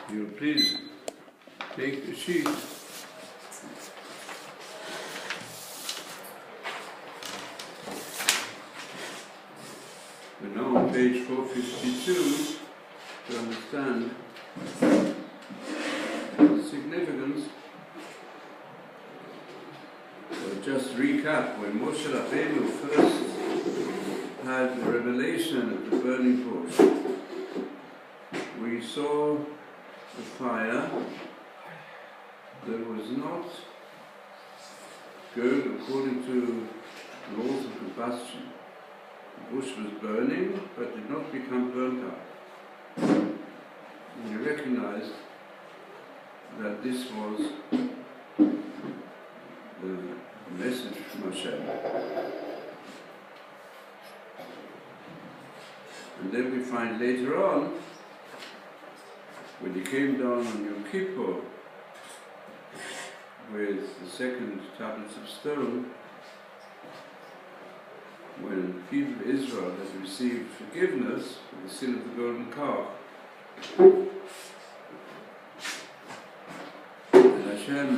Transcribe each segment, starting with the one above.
You please take the sheet. We're now on page 452 to understand the significance. Just recap, when Moshe Rabbeinu first had the revelation of the burning bush, we saw the fire that was not good according to laws of combustion. The bush was burning, but did not become burnt up. And you recognized that this was the message from Hashem. And then we find later on, when he came down on Yom Kippur with the second tablets of stone, when the people of Israel had received forgiveness for the sin of the golden calf, and Hashem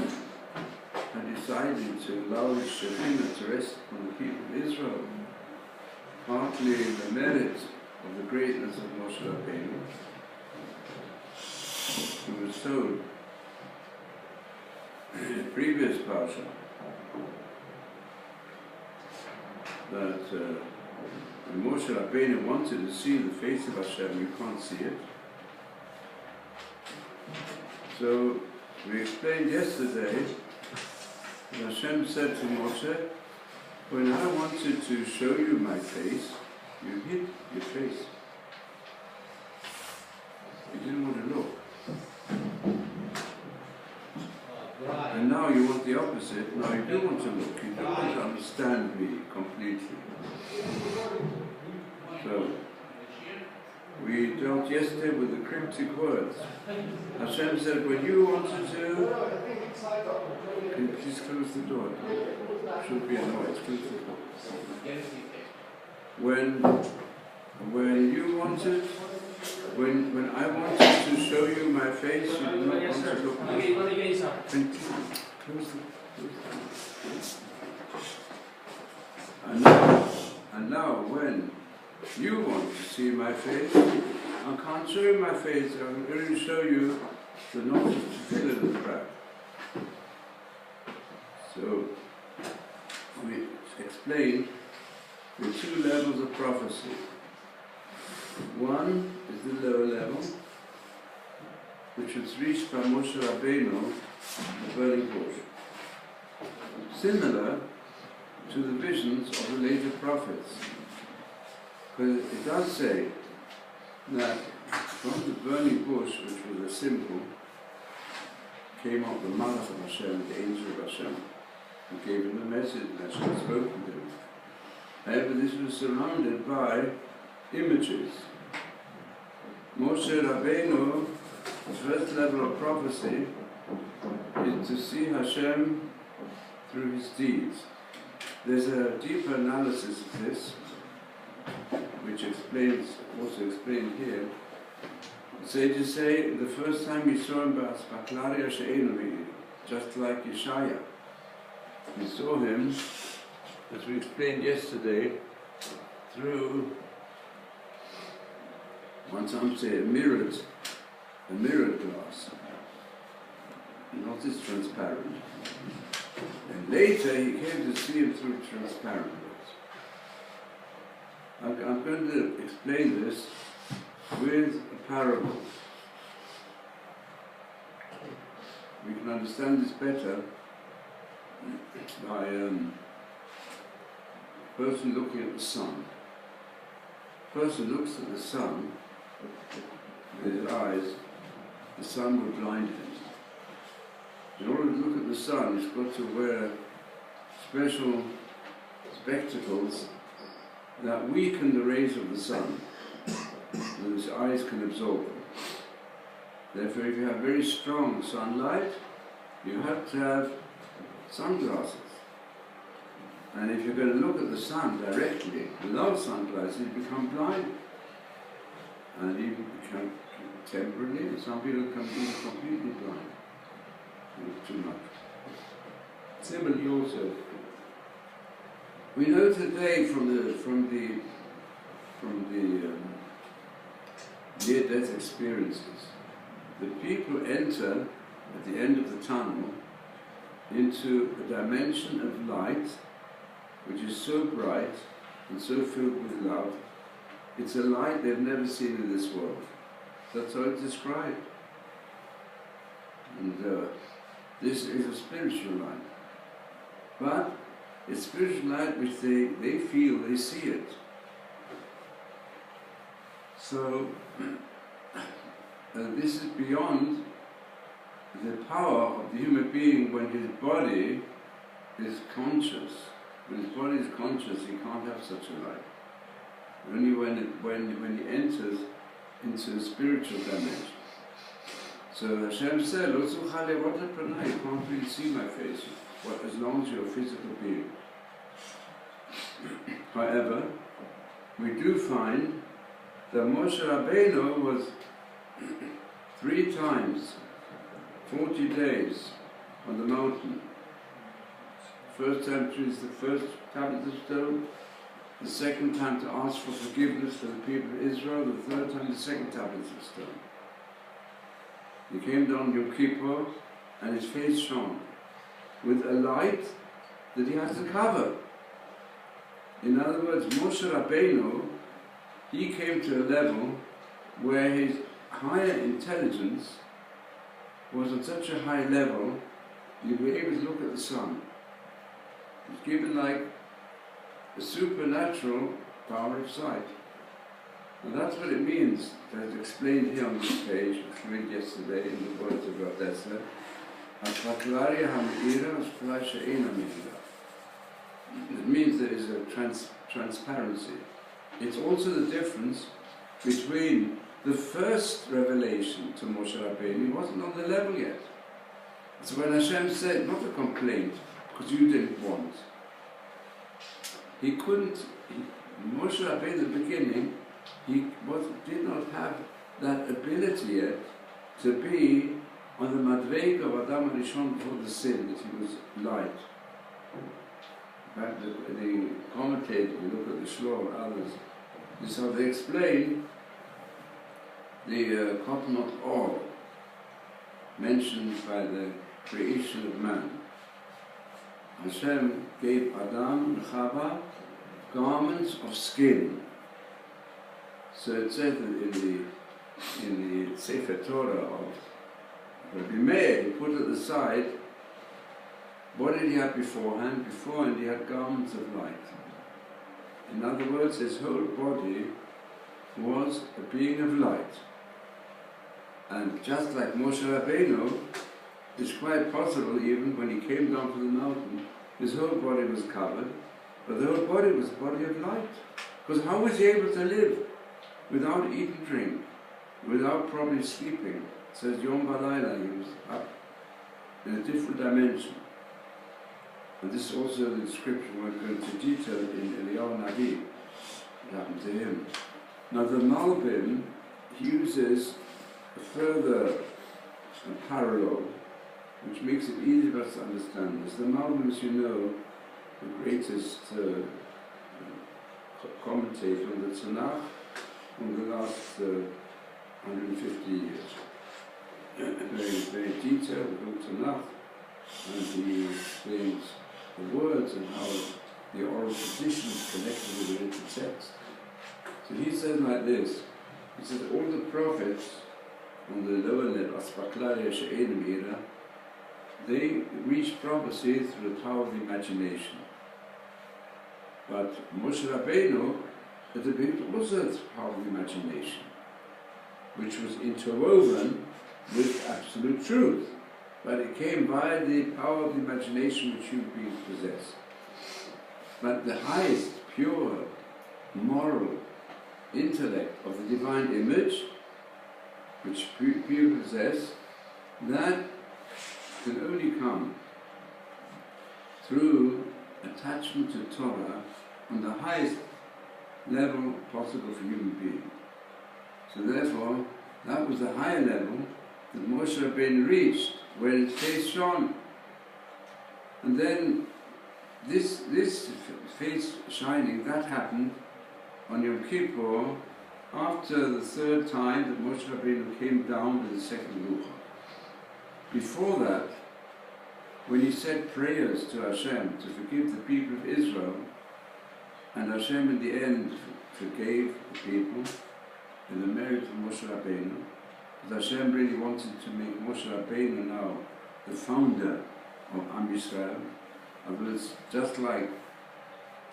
had decided to allow his Shekhinah to rest upon the people of Israel, partly in the merit of the greatness of Moshe Rabbeinu, who was told in the previous parsha that when Moshe Rabbeinu wanted to see the face of Hashem, you can't see it. So we explained yesterday that Hashem said to Moshe, when I wanted to show you my face, you hid your face. You didn't want to look. And now you want the opposite. Now you do want to look. You do want to understand me completely. So, we dealt yesterday with the cryptic words. Hashem said, when you wanted to, can you please close the door? Should be a noise. Close the door. When you wanted, when I wanted to show you my face, you did not want to look at me. Close the And now, when you want to see my face, I can't show you my face, I can only show you the knot of tefillin in the crack. So, we explained the two levels of prophecy. One is the lower level, which was reached by Moshe Rabbeinu, the burning bush. Similar to the visions of the later prophets. Because it does say that from the burning bush, which was a symbol, came out the Maharal of Hashem, the angel of Hashem, who gave him the message that Hashem had spoken to him. However, this was surrounded by images. Moshe Rabbeinu, the first level of prophecy, is to see Hashem through his deeds. There's a deeper analysis of this, which also explained here. Sages say the first time he saw him, just like Yeshaya. We saw him, as we explained yesterday, through, one time say a mirrored glass, not as transparent. And later he came to see him through transparent glass. I'm going to explain this with a parable. We can understand this better by a person looking at the sun. A person looks at the sun with his eyes, the sun will blind him. In order to look at the sun, he's got to wear special spectacles that weaken the rays of the sun, so his eyes can absorb them. Therefore, if you have very strong sunlight, you have to have sunglasses. And if you're going to look at the sun directly, without sunglasses, you become blind. And even become temporarily, and some people can be completely blind. Too much. Similarly also, we know today from the near-death experiences, that people enter at the end of the tunnel into a dimension of light which is so bright and so filled with love. It's a light they've never seen in this world. That's how it's described. And this is a spiritual light. But it's spiritual light which they feel, they see it. So, this is beyond the power of the human being when his body is conscious. When his body is conscious, he can't have such a light. Only when he enters into a spiritual dimension. So Hashem said, you can't really see my face, as long as you're a physical being. However, we do find that Moshe Rabbeinu was 3 times, 40 days on the mountain. First time to use the first tablet of stone, the second time to ask for forgiveness for the people of Israel, the third time the second tablet of stone. He came down Yom Kippur and his face shone with a light that he had to cover. In other words, Moshe Rabbeinu, he came to a level where his higher intelligence was on such a high level, you'd be able to look at the sun. It's given like a supernatural power of sight. And that's what it means, as explained here on this page, which we read yesterday in the words of Rav Dessler. It means there is a transparency. It's also the difference between the first revelation to Moshe Rabbeinu. He wasn't on the level yet. So when Hashem said, not a complaint, because you didn't want, he couldn't, Moshe Rabbeinu in the beginning, he did not have that ability yet to be on the madrega of Adam Rishon before the sin, that he was light. In fact, the commentators, we look at the Shloh and others, this is how they explain the coconut oil mentioned by the creation of man. Hashem gave Adam and Chava garments of skin. So it says in the Sefer Torah of Rabbi Meir, he put at the side, what did he have beforehand? Beforehand he had garments of light. In other words, his whole body was a being of light. And just like Moshe Rabbeinu, it's quite possible even when he came down from the mountain, his whole body was covered, but the whole body was a body of light. Because how was he able to live without eating, drink, without probably sleeping? It says Yom Balayla, he was up in a different dimension. And this is also the description we're going to detail in Eliyahu Navi. It happened to him. Now the Malbim uses a further parallel, which makes it easy for us to understand this. The Malbim, as you know, the greatest commentator on the Tanakh from the last 150 years. Very, very detailed, the whole Tanakh, and he explains the words and how the oral tradition is connected with the written text. So he says like this, he says all the prophets on the lower level, Aspaklaria She'enim Ira, they reach prophecy through the power of the imagination. But Moshe Rabbeinu, at the beginning, also had the power of the imagination, which was interwoven with absolute truth. But it came by the power of the imagination which human beings possess. But the highest, pure, moral intellect of the divine image, which people possess, that can only come through attachment to Torah on the highest level possible for human beings. So therefore, That was the higher level that Moshe Rabbeinu reached, where his face shone. And then this face shining, that happened on Yom Kippur, after the third time that Moshe Rabbeinu came down to the second Lucha. Before that, when he said prayers to Hashem to forgive the people of Israel, and Hashem in the end forgave the people in the merit of Moshe Rabbeinu, because Hashem really wanted to make Moshe Rabbeinu now the founder of Am Yisrael. It was just like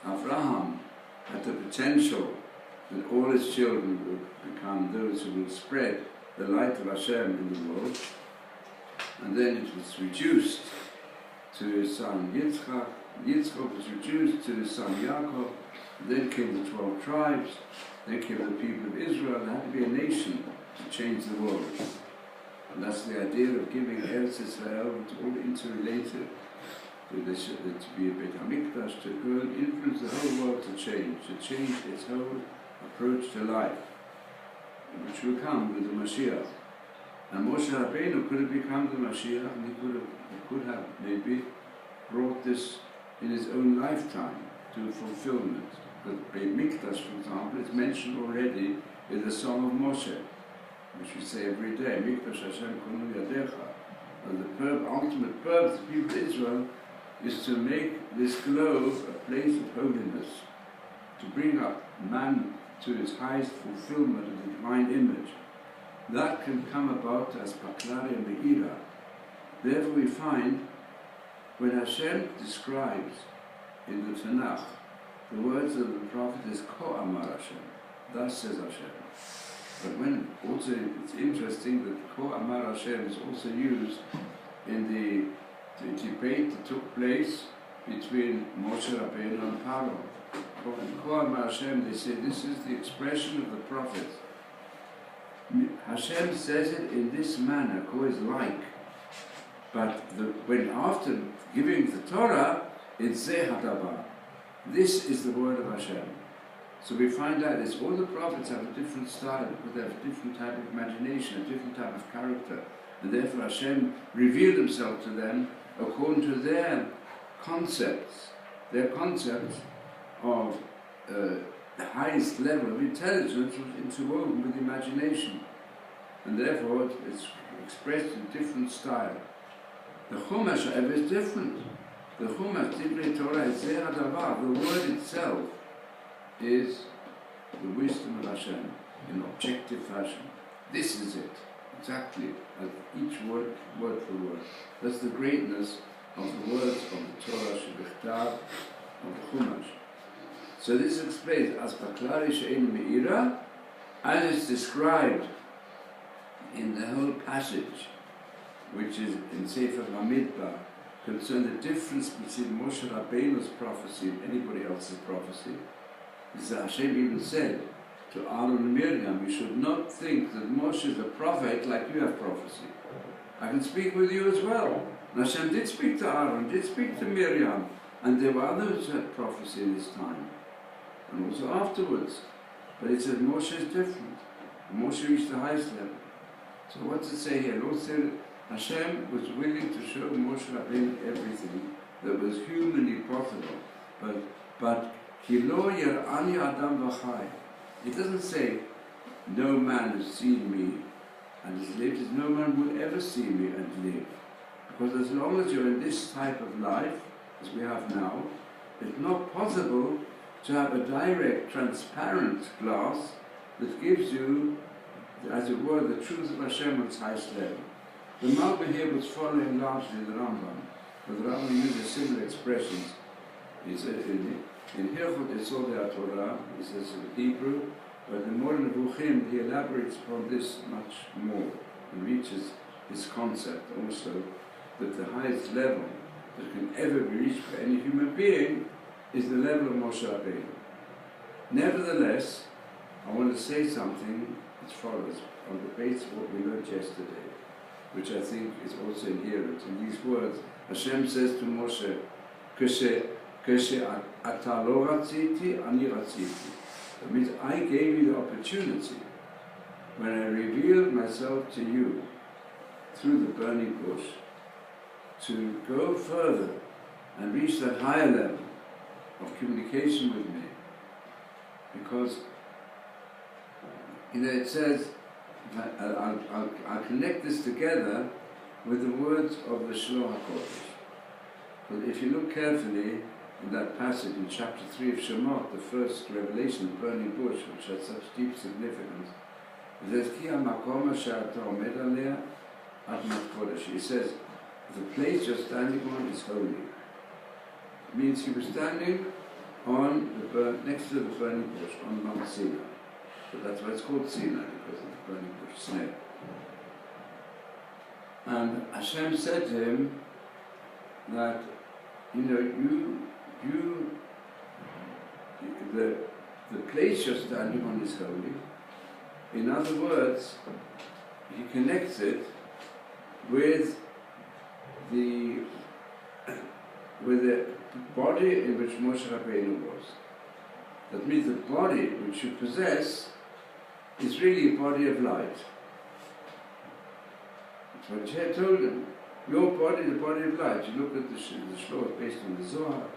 Abraham had the potential that all his children would become those who would spread the light of Hashem in the world. And then it was reduced to his son Yitzchak. Yitzchak was reduced to his son Yaakov. Then came the 12 tribes. Then came the people of Israel. There had to be a nation to change the world. And that's the idea of giving Eretz Israel, it's all interrelated. To be a Beit HaMikdash, to go and influence the whole world to change its whole approach to life, which will come with the Mashiach. And Moshe Rabbeinu could have become the Mashiach, and he could have maybe brought this in his own lifetime to fulfillment. But Beit Mikdash, for example, is mentioned already in the Song of Moshe, which we say every day, Mikdash Hashem Konu Yadecha. And the ultimate purpose of the people of Israel is to make this globe a place of holiness, to bring up man to his highest fulfillment of the divine image. That can come about as Paklari Meira. Therefore we find, when Hashem describes in the Tanakh, the words of the prophet is Ko Amar Hashem, thus says Hashem. But when also, it's interesting that Ko Amar Hashem is also used in the debate that took place between Moshe Rabbeinu and Paro. In Ko Amar Hashem, they say this is the expression of the prophet. Hashem says it in this manner, Ko is like. But when after giving the Torah, it's Zeh HaDabar. This is the word of Hashem. So we find out that all the prophets have a different style, because they have a different type of imagination, a different type of character. And therefore Hashem revealed himself to them according to their concepts of the highest level of intelligence was interwoven with imagination. And therefore it's expressed in different style. The Chumash, however, is different. The Chumash, Divrei Torah, is Zeh HaDavar. The word itself is the wisdom of Hashem in objective fashion. This is it, exactly, as each word for word. That's the greatness of the words of the Torah Shebichtav, of the Chumash. So this explains as Paklari She'en Meira, as it's described in the whole passage, which is in Sefer Bamidbar, concerning the difference between Moshe Rabbeinu's prophecy and anybody else's prophecy. Is that Hashem even said to Aaron and Miriam, you should not think that Moshe is a prophet like you have prophecy. I can speak with you as well. And Hashem did speak to Aaron, did speak to Miriam, and there were others who had prophecy in his time, and also afterwards. But it says Moshe is different. Moshe reached the highest level. So what's it say here? Lord said Hashem was willing to show Moshe Rabbeinu everything that was humanly possible. But Kilo Yer'ani Adam V'chai. It doesn't say, no man has seen me and has lived. It's no man will ever see me and live. Because as long as you're in this type of life, as we have now, it's not possible to have a direct, transparent glass that gives you, as it were, the truth of Hashem on its highest level. The Malbim here was following largely the Rambam, but the Rambam uses similar expressions. He said in Hilchot Yesod Torah, he says in Hebrew, but in Moreh Nevuchim he elaborates upon this much more and reaches this concept also that the highest level that can ever be reached by any human being is the level of Moshe Rabbeinu. Nevertheless, I want to say something as follows on the basis of what we learned yesterday, which I think is also inherent in these words. Hashem says to Moshe, Ata lo ratziti, ani ratziti. That means I gave you the opportunity. when I revealed myself to you through the burning bush, to go further and reach that higher level of communication with me. Because, it says, I'll connect this together with the words of the Shloh HaKodesh. But if you look carefully in that passage in chapter 3 of Shemot, the first revelation, the burning bush, which has such deep significance, it says, Ki ha'makom asher ata omed aleh admat kodesh. He says, the place you're standing on is holy. It means he was standing on next to the burning bush on Mount Sinai. But that's why it's called Sinai, because of the burning bush snake. And Hashem said to him that, the place you're standing on is holy. In other words, he connects it with the body in which Moshe Rabbeinu was. That means the body which you possess is really a body of light. That's what Hashem told him. Your body, the body of light. You look at the Shloh based on the Zohar.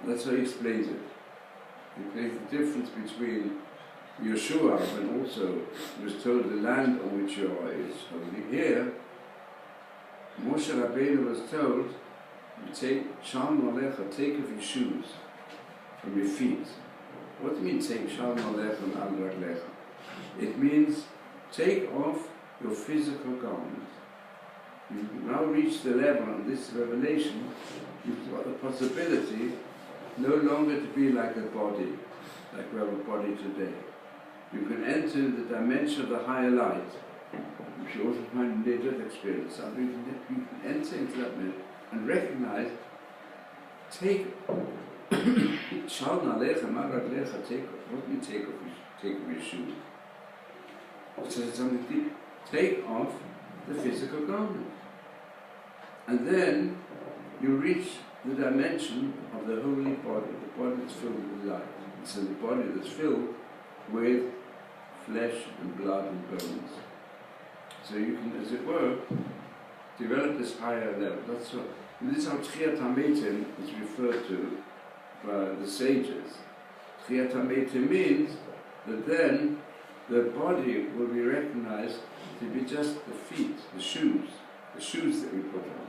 That's how he explains it. He explains the difference between Yeshua, when also he was told the land on which you are is holy. Here, Moshe Rabbeinu was told, Shalom Alecha, take off your shoes from your feet. What do you mean take Shalom Alecha and Al Raglecha? It means take off your physical garment. You've now reached the level on this revelation, you've got the possibility no longer to be like a body, like we have a body today. You can enter the dimension of the higher light, which you also find in near-death experience. You can enter into that minute and recognize, take Shalom Alecha, Maraglecha, take off. What do you take off your shoes? It says something deep. Take off the physical garment. And then you reach the dimension of the holy body, the body that's filled with light. So the body that's filled with flesh and blood and bones. So you can, as it were, develop this higher level. That's what, this is how Tchiyat HaMetim is referred to by the sages. Tchiyat HaMetim means that then the body will be recognized to be just the feet, the shoes that we put on.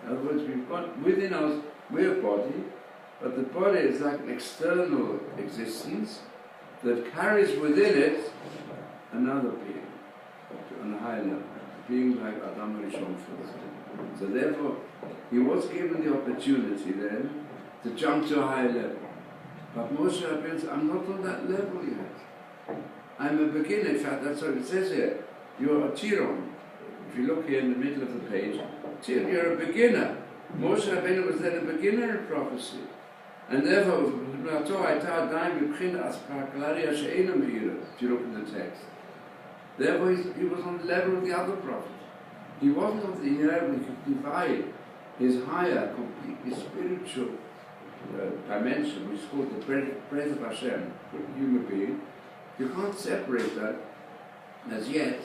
In other words, we've got within us, we're a body, but the body is like an external existence that carries within it another being, on a higher level, a being like Adam Rishon first. So therefore, he was given the opportunity then to jump to a higher level. But Moshe Rabbeinu said, I'm not on that level yet. I'm a beginner. In fact, that's what it says here. You're a Tiron. If you look here in the middle of the page, you're a beginner. Moshe Rabbeinu was then a beginner in prophecy. And therefore, if you look at the text, therefore he was on the level of the other prophets. He wasn't on the level he could divide his higher, completely spiritual dimension, which is called the breath of Hashem, the human being. You can't separate that as yet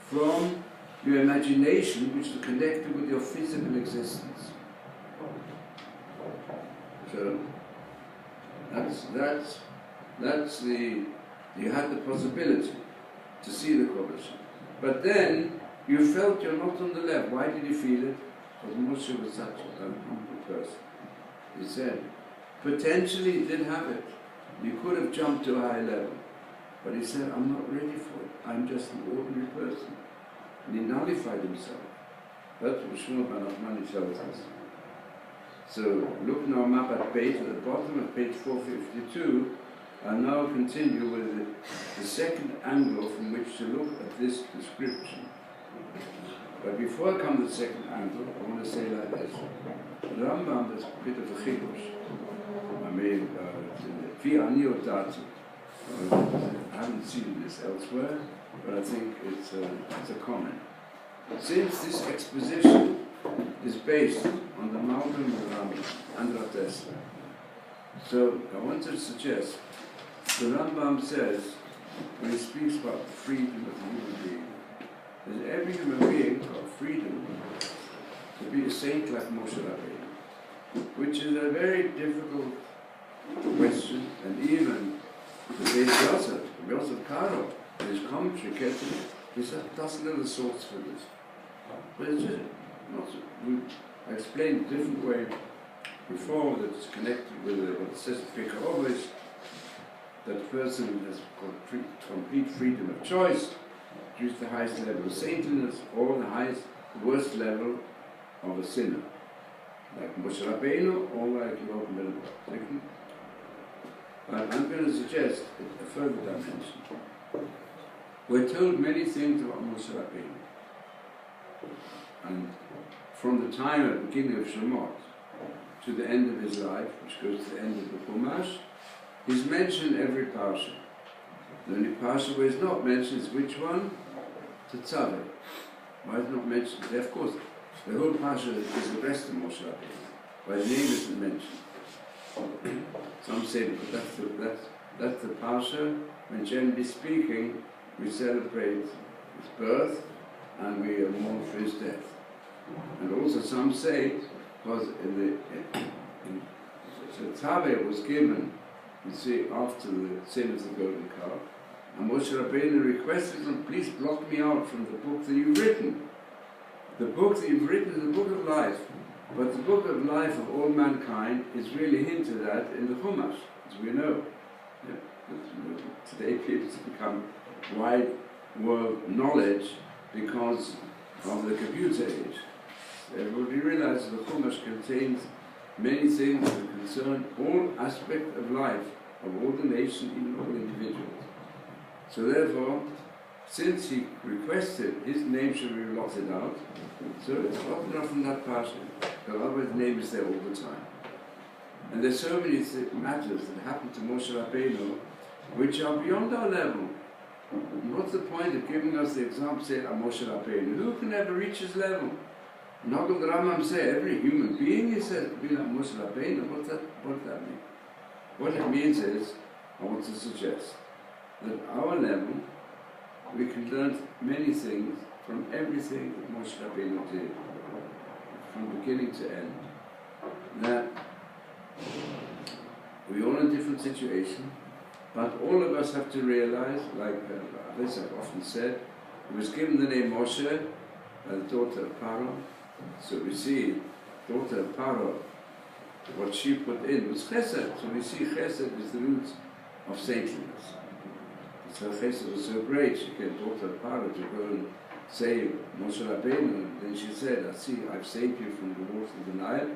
from your imagination, which is connected with your physical existence. So that's the, you had the possibility to see the Kodesh. But then you felt you're not on the level. Why did you feel it? Because Moshe was such a humble person. He said, potentially he did have it. You could have jumped to a high level. But he said, I'm not ready for it. I'm just an ordinary person. And he nullified himself. That's what Shmuel ben Nachmani tells us. So look now map at page, at the bottom of page 452, and now continue with the second angle from which to look at this description. But before I come to the second angle, I want to say like this. The Rambam is a bit of a chidush. I mean, I haven't seen this elsewhere, but I think it's a comment. Since this exposition is based on the Malbim Rambam and Dessler, so I want to suggest the Rambam says when he speaks about the freedom of the human being, that every human being got freedom to be a saint like Moshe Rabbeinu, which is a very difficult question, and even the Dessler Karo, in his commentary, he said, Dessler the source for this. But it's just not, I explained a different way before that it's connected with what it says in Pirkei Avos, that the person has got complete freedom of choice, choose the highest level of saintliness or the worst level of a sinner, like Moshe Rabbeinu or like Yoel Melech. But I'm going to suggest a further dimension. We're told many things about Moshe Rabbeinu, and from the time at the beginning of Shemot to the end of his life, which goes to the end of the Chumash, he's mentioned every parsha. The only parsha where he's not mentioned is which one? Tetzaveh. Why is it not mentioned? Of course, the whole parsha is addressed to Moshe Rabbeinu, but his name isn't mentioned. Some say that that's the parsha when, generally speaking, we celebrate his birth and we mourn for his death. And also some say, because Tetzaveh was given, you see, after the sin of the golden calf, and Moshe Rabbeinu requested him, please block me out from the book that you've written. The book that you've written is the book of life, but the book of life of all mankind is really hinted at in the Chumash, as we know. Yeah. Today people have become wide world knowledge because of the computer age. Everybody realizes the Chumash contains many things that concern all aspects of life, of all the nations, even all individuals. So therefore, since he requested his name should be blotted out, so it's blotted out from that parsha, because otherwise the name is there all the time. And there's so many matters that happen to Moshe Rabbeinu which are beyond our level. And what's the point of giving us the example, say, Moshe Rabbeinu? Who can ever reach his level? Not the Rambam say every human being, he said, be like Moshe Rabbeinu. What does that mean? What it means is, I want to suggest that our level, we can learn many things from everything that Moshe Rabbeinu did, from beginning to end. That we're all in a different situation, but all of us have to realize, like this I've often said, he was given the name Moshe by the daughter of Paro. So we see, daughter of Paro, what she put in was chesed. So we see chesed is the root of saintliness. So chesed was so great, she came daughter of Paro to go and save Moshe Rabbeinu. And then she said, I see, I've saved you from the water of the Nile.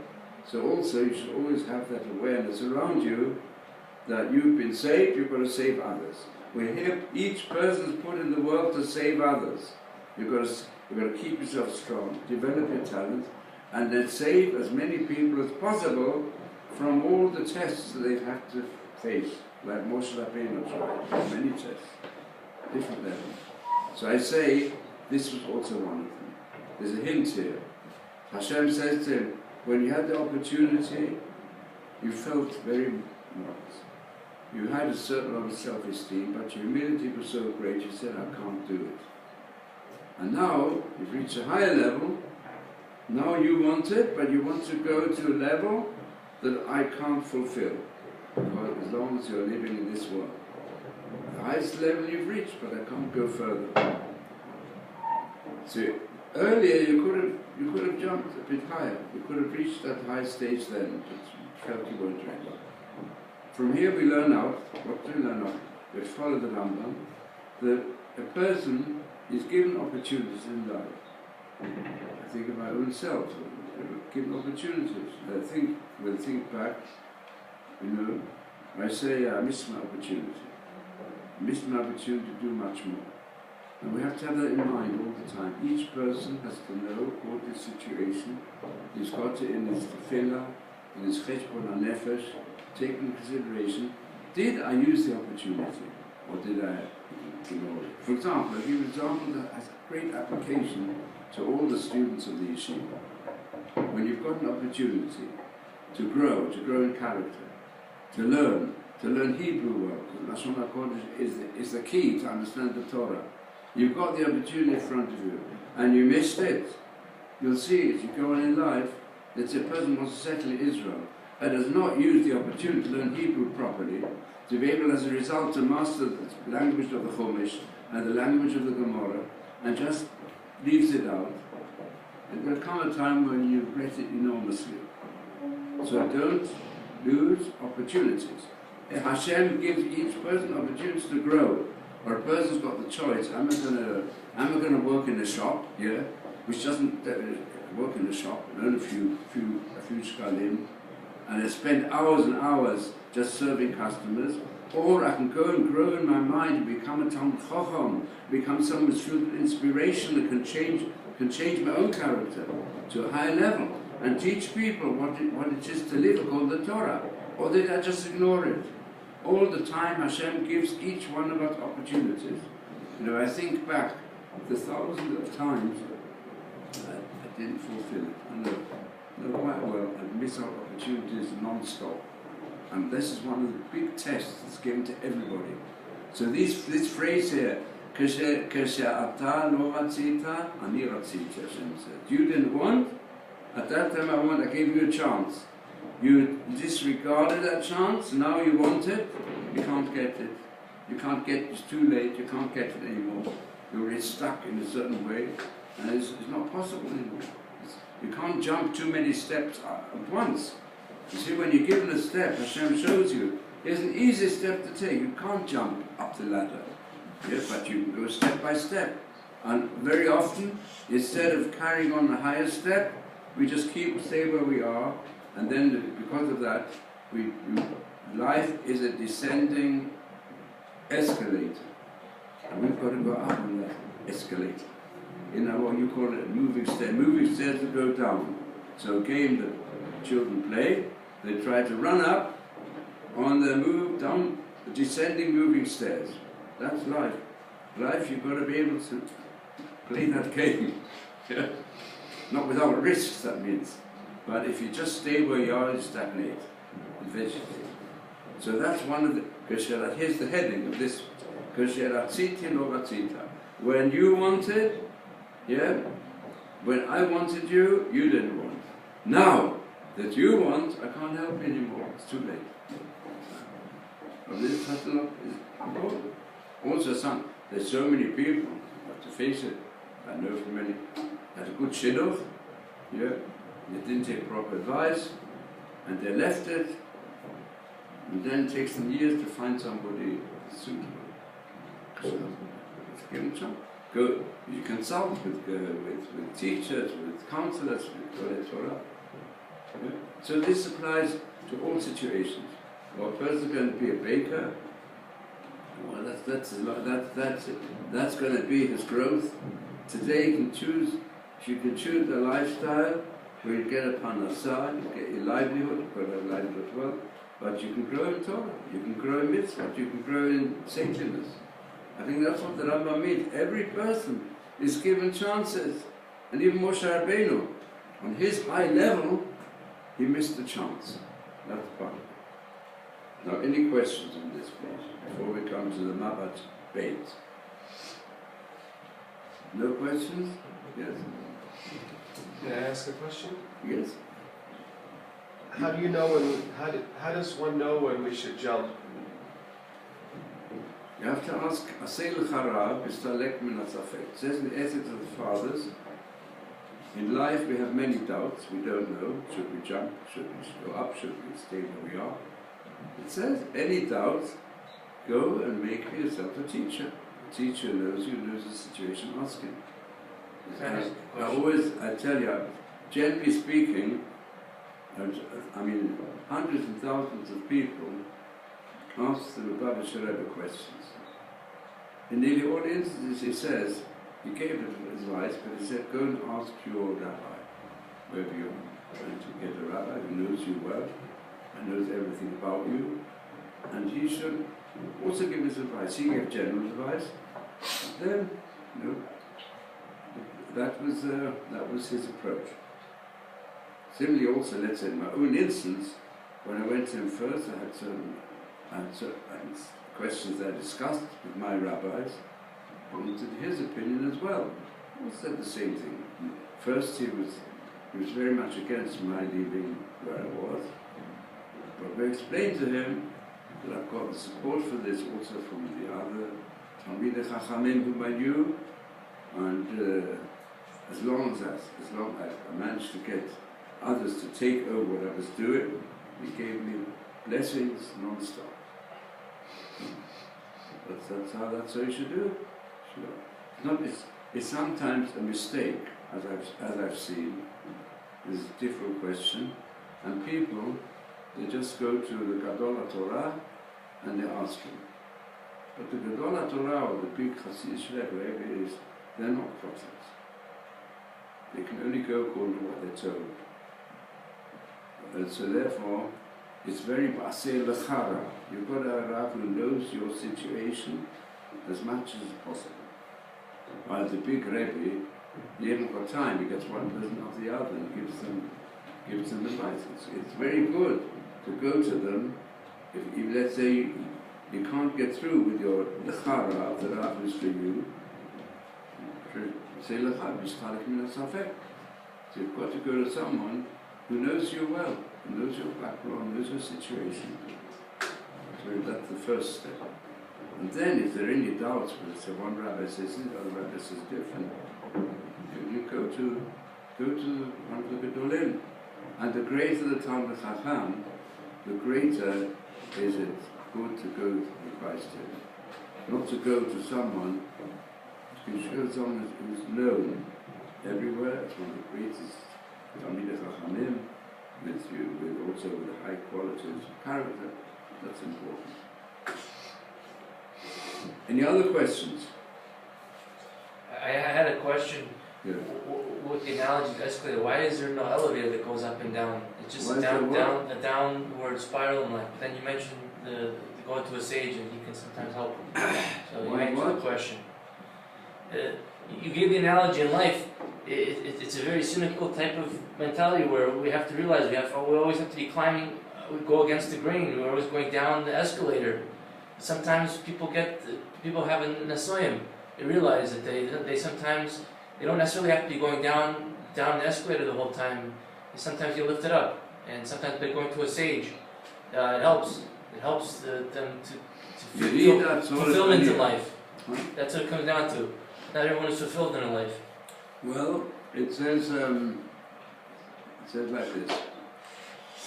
So also you should always have that awareness around you that you've been saved, you've got to save others. We're here, each person is put in the world to save others. You've got to keep yourself strong, develop your talent, and then save as many people as possible from all the tests that they've had to face, like Moshe Rabbeinu tried, many tests, different levels. So I say, this was also one of them. There's a hint here. Hashem says to him, when you had the opportunity, you felt very modest. You had a certain amount of self-esteem, but your humility was so great, you said, I can't do it. And now, you've reached a higher level, now you want it, but you want to go to a level that I can't fulfill, because as long as you're living in this world. The highest level you've reached, but I can't go further. So earlier you could have jumped a bit higher, you could have reached that high stage then, but you felt you weren't ready. From here we learn out, what do we learn out? We follow the Rambam, that a person is given opportunities in life. I think of my own self, given opportunities. When I think back, I say I missed my opportunity. I missed my opportunity to do much more. And we have to have that in mind all the time. Each person has to know what his situation. He's got to, in his tefillah, in his cheshbon hanefesh, take into consideration, did I use the opportunity or did I ignore it? For example, I'll give you an example that has great application to all the students of the yeshiva. When you've got an opportunity to grow in character, to learn, to learn Hebrew well, because Lashon HaKodesh is the key to understand the Torah. You've got the opportunity in front of you, and you missed it. You'll see as you go on in life, that a person wants to settle in Israel and does not use the opportunity to learn Hebrew properly, to be able as a result to master the language of the Chumash and the language of the Gemara, and just leaves it out. It will come a time when you regret it enormously. So don't lose opportunities. If Hashem gives each person opportunities to grow, or a person's got the choice, am I going to work in a shop, yeah, which doesn't work in the shop, earn a few shkalim, and I spend hours and hours just serving customers, or I can go and grow in my mind and become a Talmid Chacham, become someone who's filled with inspiration that can change my own character to a higher level and teach people what it is to live according to the Torah. Or did I just ignore it? All the time Hashem gives each one of us opportunities. You know, I think back the thousands of times I didn't fulfill it. I know quite well I miss out opportunities non-stop. And this is one of the big tests that's given to everybody. So this phrase here, Kashe'ata lo ratzita, ani ratziti, Hashem said. You didn't want, at that time I gave you a chance. You disregarded that chance, now you want it, you can't get it. You can't get it, it's too late, you can't get it anymore. You're already stuck in a certain way, and it's not possible anymore. You can't jump too many steps at once. You see, when you're given a step, Hashem shows you, here's an easy step to take. You can't jump up the ladder, yeah, but you can go step by step. And very often, instead of carrying on the higher step, we just stay where we are, and then because of that, life is a descending escalator, and we've got to go up on that escalator. You know what you call it, a moving stair. Moving stairs to go down. So a game that children play, they try to run up on the move down the descending moving stairs. That's life. Life, you've got to be able to play that game. Yeah. Not without risks, that means. But if you just stay where you are, you stagnate, you vegetate. So that's one of the, here's the heading of this. When you wanted, yeah, when I wanted you, you didn't want. Now that you want, I can't help you anymore, it's too late. But this is important. Also, there's so many people, I have to face it, I know from many, had a good shidduch, yeah, they didn't take proper advice, and they left it, and then it takes them years to find somebody suitable. So, give them a chance. Go, you consult with teachers, with counselors, with Torah. Yeah? So this applies to all situations. Or a person is going to be a baker, well, that's going to be his growth. Today you can choose a lifestyle where you get a parnassah, you get your livelihood, you've got a livelihood as well, but you can grow in Torah, you can grow in mitzvah, you can grow in saintliness. I think that's what the Rambam means. Every person is given chances. And even Moshe Rabbeinu, on his high level, he missed the chance. That's part of it. Now, any questions on this, please, before we come to the Mabat Beit? No questions? Yes? Can I ask a question? Yes? How do you know how does one know when we should jump? You have to ask, Asay l'charav, istalek min hasafek. It says in the ethics of the fathers, in life we have many doubts, we don't know, should we jump, should we go up, should we stay where we are. It says, any doubts, go and make for yourself a teacher. A teacher knows you, knows the situation, ask him. I tell you, generally speaking, I mean, hundreds and thousands of people ask the Lubavitcher Rebbe questions. In nearly all instances he says, he gave advice, but he said, go and ask your rabbi, wherever you're trying to get a rabbi who knows you well, and knows everything about you, and he should also give his advice. He gave general advice, then, you know, that was his approach. Similarly also, let's say in my own instance, when I went to him first, I had certain and questions I discussed with my rabbis, wanted his opinion as well. He said the same thing. First, he was very much against my leaving where I was, but we explained to him that I've got the support for this also from the other Talmidei Chachamim whom I knew, and as long as I managed to get others to take over what I was doing, he gave me blessings non-stop. That's how you should do it. It's sometimes a mistake, as I've seen. This is a difficult question, and people, they just go to the Gadol HaTorah and they ask him. But the Gadol HaTorah or the big Hasidic Rebbe they're not prophets. They can only go according to what they're told. And so therefore, it's very basei lechara. You've got a Rav who knows your situation as much as possible. While the big Rebbe, he hasn't got time, he gets one person after the other and gives them advice. It's very good to go to them if let's say you can't get through with your lechara, the Rav is for you, say lechara, b'stalik min hasafek. So you've got to go to someone who knows you well, who knows your background, knows your situation. So that's the first step. And then if there are any doubts, so one rabbi says this, other rabbi says different, you go to one of the Gedolim. And the greater the Talmid Chacham, the greater is it good to go to Christ here. Not to go to someone, you should go to someone who's known everywhere. It's one of the greatest Talmidei Chachamim, with also with a high quality of character. That's important. Any other questions? I had a question. Yeah. With the analogy of the escalator, why is there no elevator that goes up and down? It's just a downward spiral in life. But then you mentioned the going to a sage and he can sometimes help. So you answered the question. You gave the analogy in life. It's a very cynical type of mentality where we have to realize we always have to be climbing. We go against the grain. We're always going down the escalator. Sometimes people have a nasoyim. They realize that they sometimes they don't necessarily have to be going down the escalator the whole time. Sometimes you lift it up, and sometimes they're going to a sage. It helps. It helps them to feel fulfillment in life. Huh? That's what it comes down to. Not everyone is fulfilled in their life. Well, it says like this.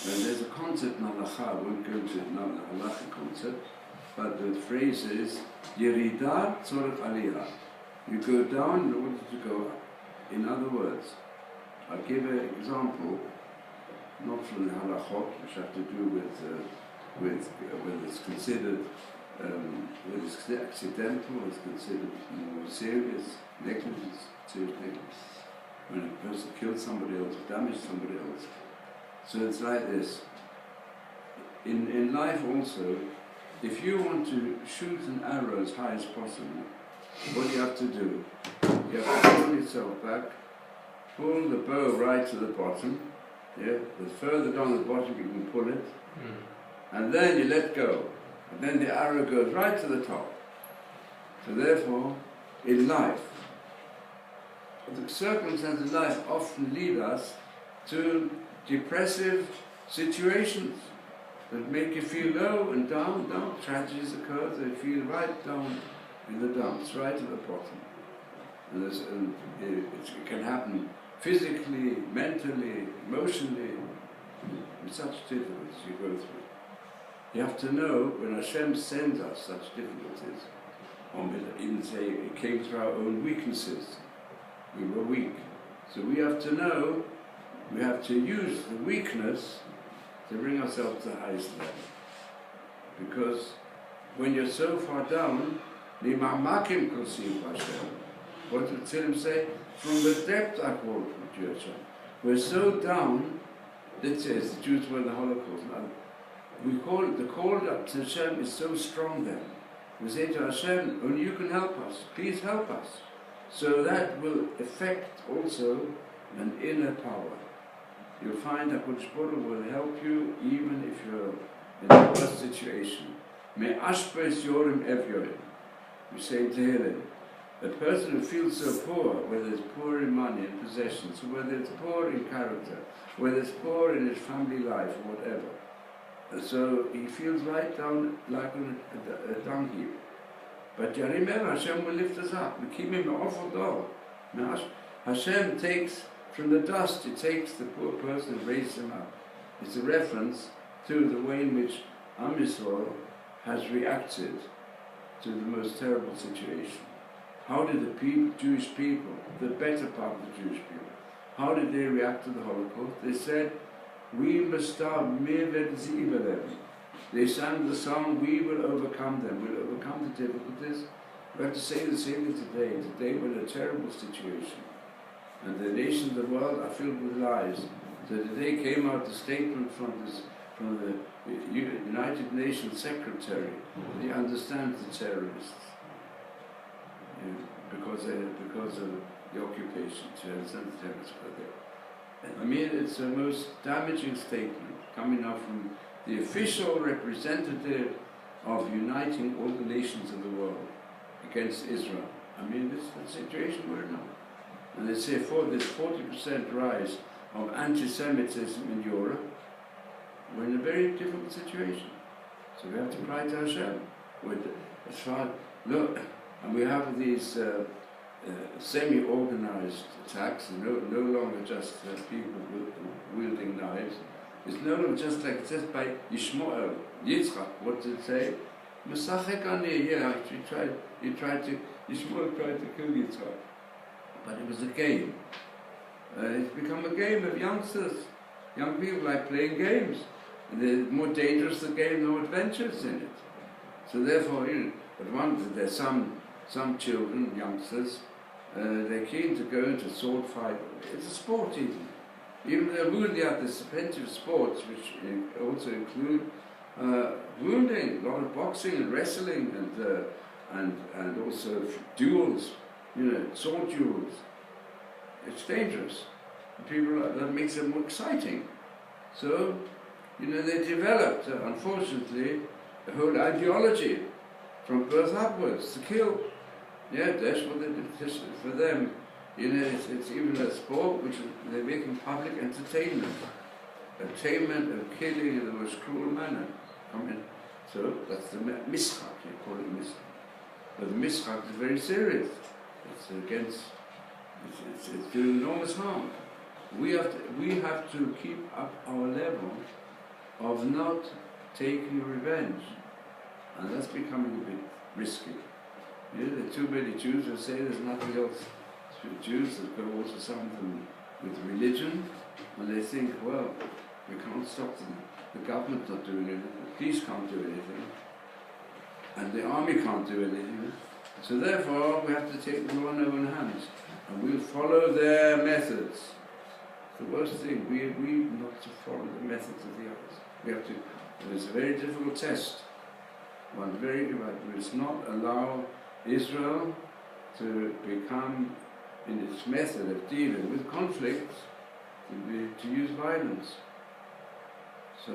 There's a concept in halacha. I won't go into it now, the halachic concept, but the phrase is Yerida tzorech aliyah. You go down in order to go up. In other words, I'll give an example, not from the halachot, which have to do with whether it's considered whether it's accidental, or it's considered more serious negligence, serious negligence. When a person kills somebody else, damages somebody else. So it's like this. In life also, if you want to shoot an arrow as high as possible, what do you have to do? You have to pull yourself back, pull the bow right to the bottom, the further down the bottom you can pull it, and then you let go, and then the arrow goes right to the top. So therefore, in life, the circumstances in life often lead us to depressive situations that make you feel low and down. Tragedies occur, they feel right down in the dumps, right at the bottom. And it can happen physically, mentally, emotionally, with such difficulties you go through. You have to know when Hashem sends us such difficulties, or even say it came through our own weaknesses. We were weak. So we have to know, we have to use the weakness to bring ourselves to the highest level. Because when you're so far down, Nimamakim kosim Hashem. What did Tzilim say? From the depth I call to you, Hashem. We're so down, that says the Jews were in the Holocaust. We call it, the call up to Hashem is so strong then. We say to Hashem, only you can help us. Please help us. So that will affect also an inner power. You'll find that Hakadosh Baruch Hu will help you even if you're in a worse situation. Me ashpes yorim evyorim. We say in Tehillim, a person who feels so poor, whether it's poor in money and possessions, or whether it's poor in character, whether it's poor in his family life or whatever. So he feels right down like on a dung heap. But you remember, Hashem will lift us up. We keep him awful door. Hashem takes from the dust, he takes the poor person and raises him up. It's a reference to the way in which Am Yisrael has reacted to the most terrible situation. How did the Jewish people, the better part of the Jewish people, how did they react to the Holocaust? They said, we must starve, they sang the song, we will overcome them, we'll overcome the difficulties. We have to say the same thing today. Today we're in a terrible situation. And the nations of the world are filled with lies. So today came out a statement from the United Nations Secretary that he understands the terrorists. Because of the occupation, to understand the terrorists were there. I mean, it's a most damaging statement coming out from the official representative of uniting all the nations of the world against Israel. I mean, this is the situation we're in now. And they say for this 40% rise of anti-Semitism in Europe, we're in a very difficult situation. So we have to cry to Hashem. Look, and we have these semi-organized attacks, no longer just people wielding knives. It's no longer just like it says by Yishmael, Yitzchak, what did it say? Yishmael tried to kill Yitzchak. But it was a game. It's become a game of youngsters. Young people like playing games. And the more dangerous the game, the more adventures in it. So therefore, there's some children, youngsters, they're keen to go into sword fight. It's a sport even. Even though there's plenty of sports which also include wounding, a lot of boxing and wrestling and also duels, sword duels. It's dangerous. That makes them more exciting. So, they developed, unfortunately, a whole ideology from birth upwards to kill. Yeah, that's what it is for them. It's even a sport which they're making public entertainment. Entertainment of killing in the most cruel manner. So that's the mischak, you call it mischak. But the mischak is very serious. It's doing enormous harm. We have to keep up our level of not taking revenge. And that's becoming a bit risky. There are too many Jews who say there's nothing else to Jews that go also some of them with religion, and they think, well, we can't stop them. The government's not doing anything, the police can't do anything, and the army can't do anything. So therefore, we have to take the law in our own hands, and we'll follow their methods. The worst thing, we not to follow the methods of the others. We have to. It's a very difficult test. We must not allow Israel to become, in its method of dealing with conflicts, to use violence. So,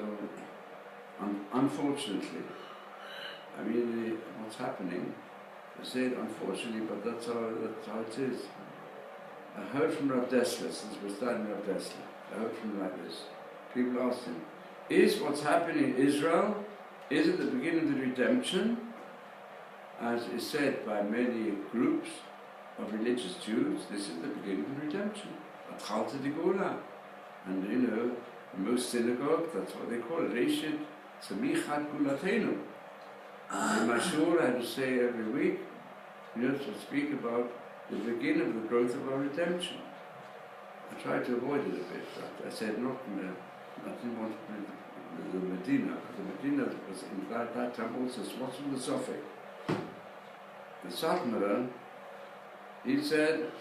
unfortunately, what's happening, I said unfortunately, but that's how it is. I heard from Rav Dessler, since we're starting Rav Dessler, I heard from him like this. People asked him, is what's happening in Israel, is it the beginning of the redemption, as is said by many groups of religious Jews? This is the beginning of the redemption. Atchalta Digula. And in most synagogues, that's what they call it. Reshit Samichat Gulatenu. In my shul, I had to say every week, to speak about the beginning of the growth of our redemption. I tried to avoid it a bit. I said I didn't want the Medina. The Medina was in that time also what's philosophic. The Satmara, he said,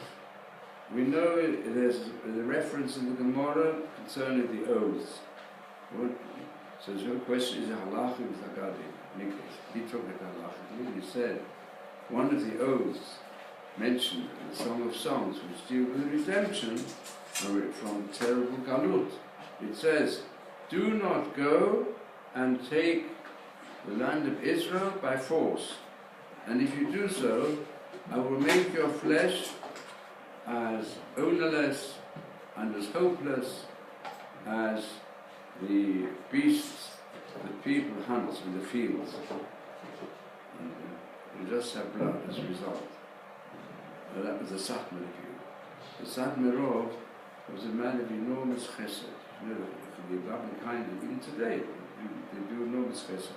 we know there's the reference in the Gemara concerning the oaths. So the question is a halacha with Agadi. He took it halacha. He said, one of the oaths mentioned in the Song of Songs, which deal with redemption from terrible galut. It says, do not go and take the land of Israel by force. And if you do so, I will make your flesh as ownerless and as hopeless as the beasts that people hunt in the fields. And you just have blood as a result. Well, that was the Satmar view. The Satmarov was a man of enormous chesed. You know, for the loving kindness, even today, they do enormous chesed.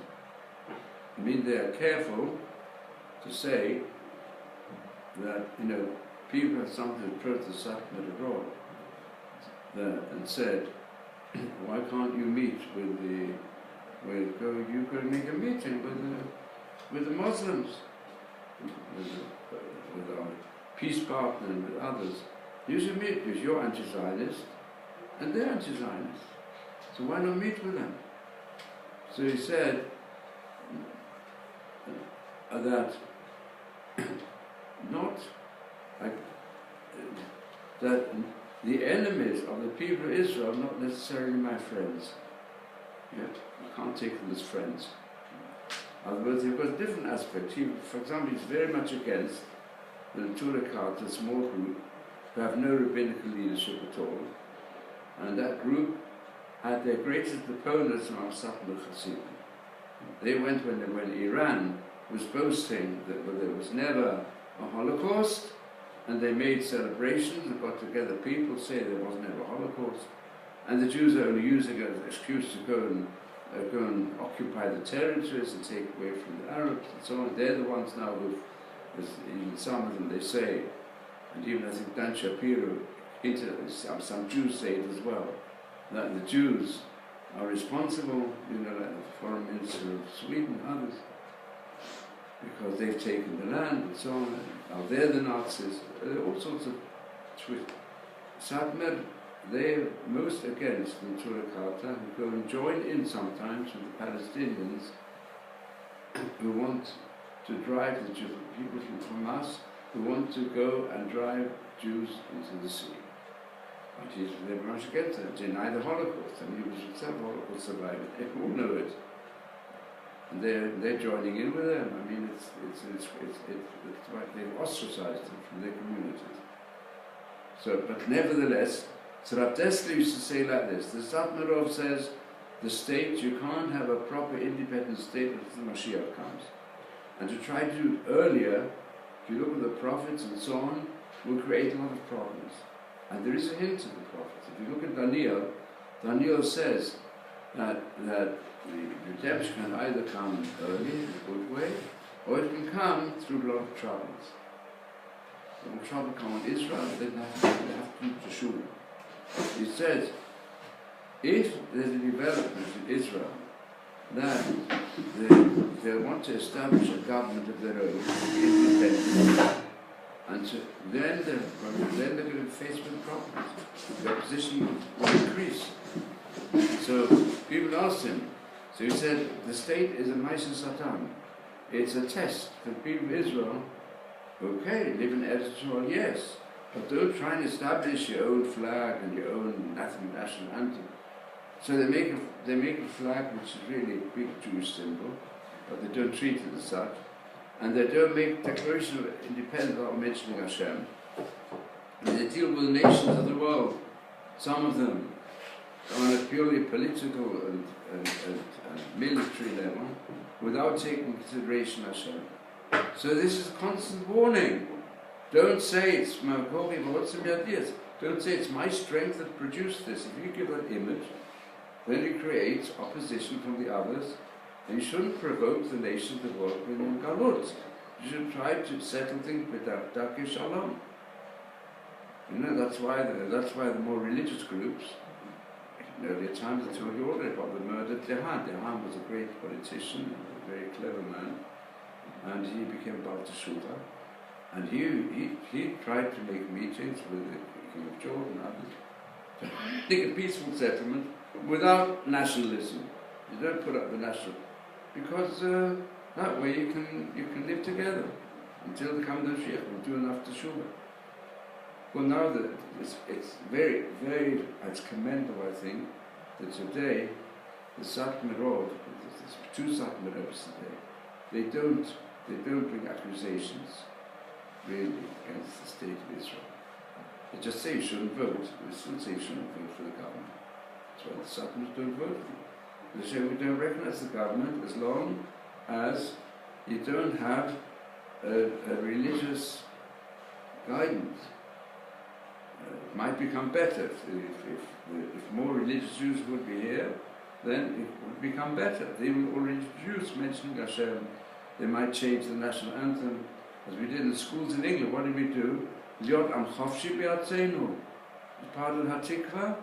I mean, they are careful to say that, you know, people have something to approach the Satmarov and said, why can't you meet with the, you could make a meeting with the Muslims, with our peace partner and with others. You should meet because you're anti-Zionist and they're anti-Zionist. So why not meet with them? So he said that that the enemies of the people of Israel are not necessarily my friends. Yeah? I can't take them as friends. In other words, they've got a different aspect. For example, he's very much against the Turakhat, a small group, who have no rabbinical leadership at all. And that group had their greatest opponents from Satmar Hasidim. They went when Iran was boasting that there was never a Holocaust, and they made celebrations and got together people say there was never a Holocaust, and the Jews are only using it as an excuse to go and occupy the territories and take away from the Arabs and so on. They're the ones now who, even some of them they say, and even I think Dan Shapiro, some Jews say it as well, that the Jews are responsible, you know, like the foreign minister of Sweden and others, because they've taken the land and so on. Now they're the Nazis. There are all sorts of twists. Satmar, they're most against the Turakhat, who go and join in sometimes with the Palestinians who want to drive the people from Hamas, who want to go and drive Jews into the sea. But he's very much against it, deny the Holocaust, and he was himself a Holocaust survivor. They all know it. And they're joining in with them. I mean, it's like they've ostracized them from their communities. So, but nevertheless, so Rav Dessler used to say like this: the Satmarov says, the state, you can't have a proper independent state until the Mashiach comes. And to try to do it earlier, if you look at the prophets and so on, will create a lot of problems. And there is a hint of the prophets. If you look at Daniel says that the redemption can either come early in a good way, or it can come through a lot of troubles. When trouble comes on Israel, they have to do Teshuvah. He says, if there's a development in Israel that they want to establish a government of their own, independent, and so then they're going to be faced with problems. The opposition will increase. So people asked him, so he said, the state is a Maisa Satan. It's a test for the people of Israel. Okay, live in Eretz Yisrael, yes, but don't try and establish your own flag and your own national anthem. So they make a flag which is really a big Jewish symbol, but they don't treat it as such. And they don't make declaration of independence without mentioning Hashem. And they deal with the nations of the world, some of them on a purely political and military level, without taking into consideration Hashem. So this is constant warning. Don't say it's don't say it's my strength that produced this. If you give that image, then it creates opposition from the others. And you shouldn't provoke the nations of the world with galut. You should try to settle things with Darkei Shalom. You know, that's why the more religious groups, in earlier times, I told you already about the murder of Dehan. Dehan was a great politician, a very clever man, and he became Baal Teshuvah. And he tried to make meetings with the King of Jordan and others to make a peaceful settlement without nationalism. You don't put up the national, because that way you can live together until the coming of Mashiach will do enough Teshuvah. Well, now that it's very, very, it's commendable, I think, that today the Satmarov, There's two Sachen today. They don't bring accusations really against the state of Israel. They just say you shouldn't vote. They still say you shouldn't vote for the government. That's why the Satmars don't vote for you. They say we don't recognize the government as long as you don't have a religious guidance. It might become better if more religious Jews would be here, then it would become better. They will already Jews mentioning Hashem. They might change the national anthem, as we did in the schools in England. What did we do? Yod am Chofshi B'Artzenu. As part of Hatikva,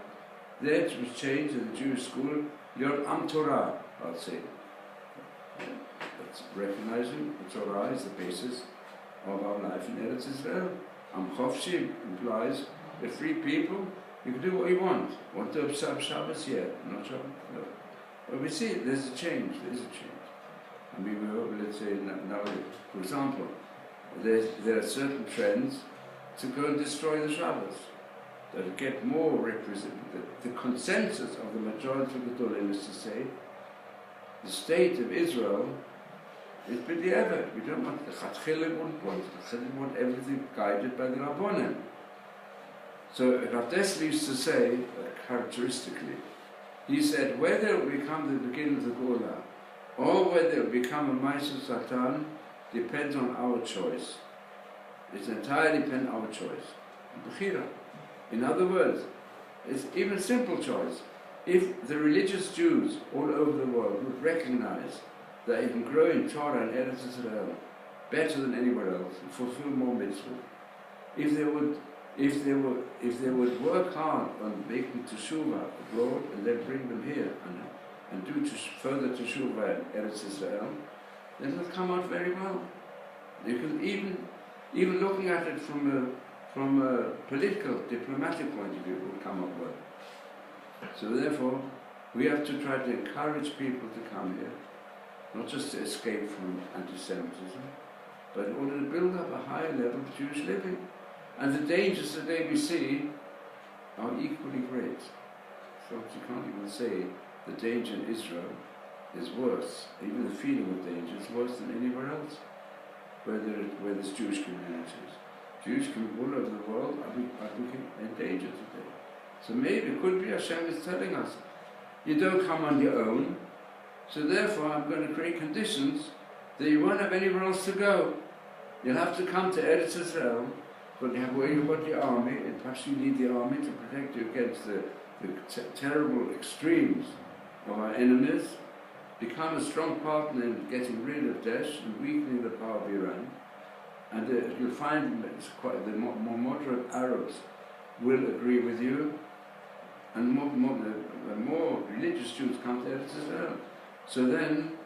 there it was changed in the Jewish school. Yod am Torah B'Artzenu. That's recognizing the Torah is the basis of our life in Eretz Israel. Am Chofshi implies we're free people. You can do what you want. Want to observe Shabbos? Yeah. Not Shabbos? No. But we see there's a change. There is a change. I mean, let's say now, for example, there are certain trends to go and destroy the Shabbos, that get more representative. The consensus of the majority of the Dolim is to say the state of Israel is b'di'evet. We don't want the Chatchilim want everything guided by the Rabbonim. So Rav Dessler used to say, characteristically, he said, whether it will become the beginning of the Gula, or whether it will become a Ma'aseh Satan, depends on our choice. It's entirely depends on our choice. Bechira. In other words, it's even a simple choice. If the religious Jews all over the world would recognize that you can grow in Torah and Eretz Israel better than anywhere else, and fulfill more mitzvot, if they would work hard on making teshuvah abroad and then bring them here and do further teshuvah in Eretz Israel, then it'll come out very well. You can even looking at it from a political, diplomatic point of view, it will come out well. So therefore, we have to try to encourage people to come here, not just to escape from anti-Semitism, but in order to build up a higher level of Jewish living. And the dangers today we see are equally great. So you can't even say the danger in Israel is worse. Even the feeling of danger is worse than anywhere else, where there's Jewish communities. Jewish communities all over the world are in danger today. So maybe it could be Hashem is telling us, you don't come on your own, so therefore I'm going to create conditions that you won't have anywhere else to go. You'll have to come to Eretz Israel, but where you've got the army, and perhaps you need the army to protect you against the terrible extremes of our enemies, become a strong partner in getting rid of Daesh and weakening the power of Iran. And you'll find the more moderate Arabs will agree with you, and the more religious Jews come to Eretz Israel. So then,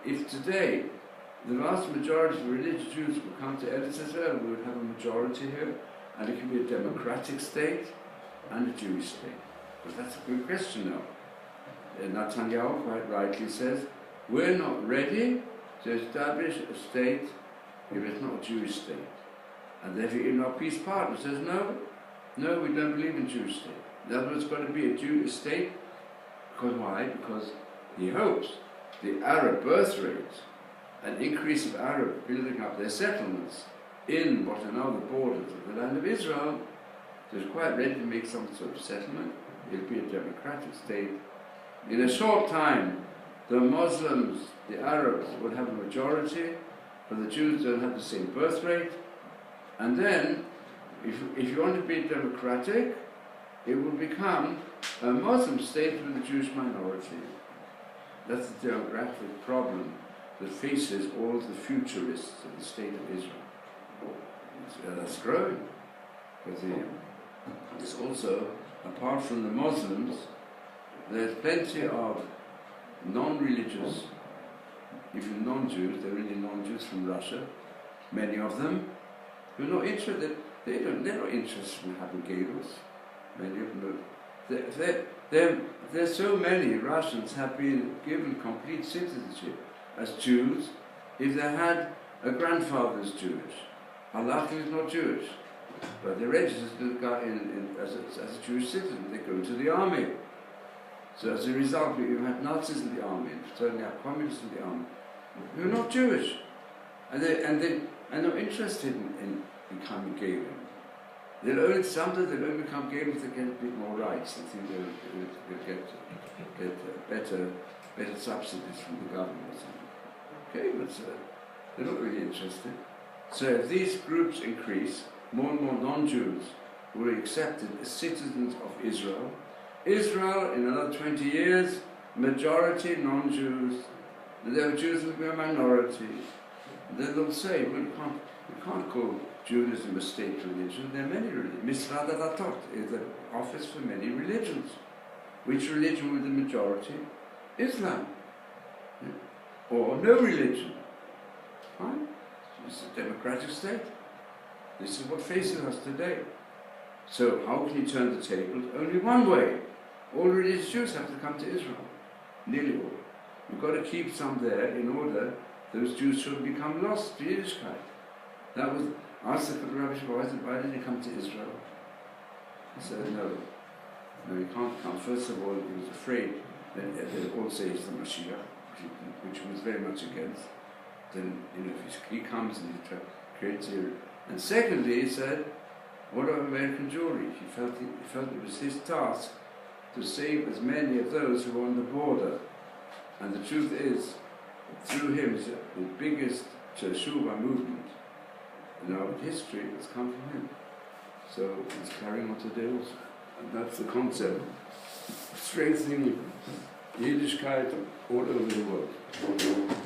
if today the vast majority of religious Jews will come to Eretz Israel, we would have a majority here, and it can be a democratic state and a Jewish state. But that's a good question now. Netanyahu quite rightly says, we're not ready to establish a state if it's not a Jewish state. And therefore, even our peace partner says, no, we don't believe in Jewish state. In other words, it's got to be a Jewish state. Because why? Because he hopes the Arab birth rate, an increase of Arabs building up their settlements in what are now the borders of the land of Israel, so it's quite ready to make some sort of settlement. It'll be a democratic state. In a short time, the Muslims, the Arabs, will have a majority, but the Jews don't have the same birth rate. And then, if you want to be democratic, it will become a Muslim state with a Jewish minority. That's the demographic problem that faces all the futurists of the state of Israel. That's growing. But it's also, apart from the Muslims, there's plenty of non-religious, even non-Jews, they're really non-Jews from Russia, many of them, who are not interested, they're not interested in having Gables. Many of them, there's so many Russians have been given complete citizenship as Jews if they had a grandfather who's Jewish. Allah is not Jewish, but they're registered as a Jewish citizen. They go into the army. So as a result, you had Nazis in the army, and certainly have communists in the army, who are not Jewish, and they are not interested in becoming gay. Sometimes they'll only become gay if they get a bit more rights. They think they'll get better subsidies from the government or something. Okay, but they're not really interested. So if these groups increase, more and more non-Jews will be accepted as citizens of Israel. Israel, in another 20 years, majority non-Jews. The Jews will be a minority. Then they'll say, well, you can't call Judaism a state religion. There are many religions. Misra Dadatot is the office for many religions. Which religion will the majority? Islam. Yeah. Or no religion. Fine. It's a democratic state. This is what faces us today. So how can you turn the tables? Only one way. All religious Jews have to come to Israel. Nearly all. You've got to keep some there in order those Jews shouldn't become lost to Yiddishkeit. That was asked the Rabbi why didn't he come to Israel? He said, no, he can't come. First of all, he was afraid that they'd all say he's the Mashiach, which he was very much against. Then, if he comes and he creates here. And secondly, he said, what of American Jewry? He felt it was his task to save as many of those who were on the border. And the truth is, through him, the biggest Teshuvah movement in our history has come from him. So he's carrying on today also. And that's the concept. Strengthening Yiddishkeit all over the world. Okay.